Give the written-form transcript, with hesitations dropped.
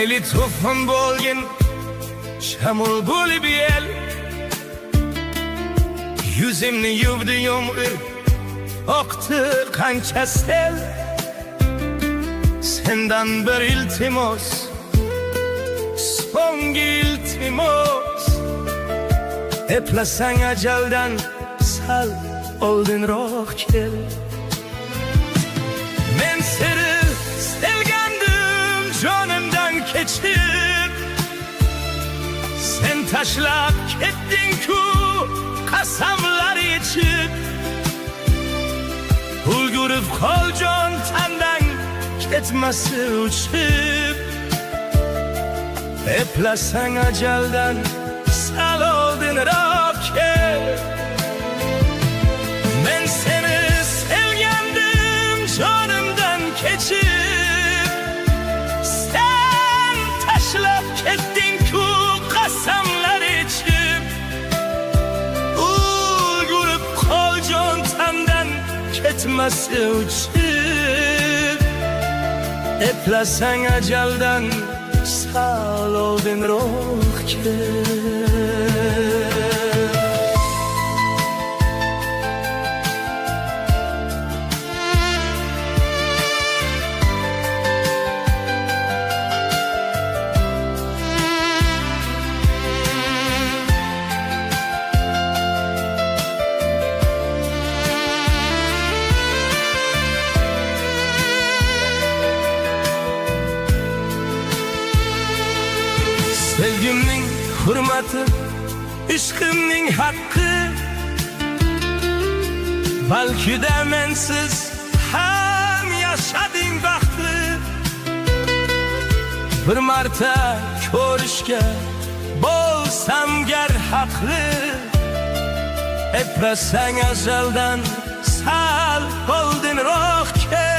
Mayli to'fon bo'lgin shamol bo'lib el, yuzimni yuvdi yomg'ir, oqdi qancha sel. Sendan bir iltimos, so'nggi iltimos, eplasang ajaldan sal oldinroq kel. Men seni sevgandim jonimdan kechib, sen tashlab ketding-ku qasamlar ichib. Ulgurib qol jon tandan ketmasi uchib, eplasang ajaldan sal oldinroq kel. Men seni sevgandim jonimdan kechib, sen tashlab ketding-ku qasamlar ichib. Ulgurib qol jon tandan ketmasi uchib, eplasang ajaldan sal oldinroq kel. Sevgimning hurmati, ishqimning haqqi, balki de mensiz ham yashading baxtli. Bir marta ko'rishga bo'lsam gar haqli, eplasang ajaldan sal oldinroq kel.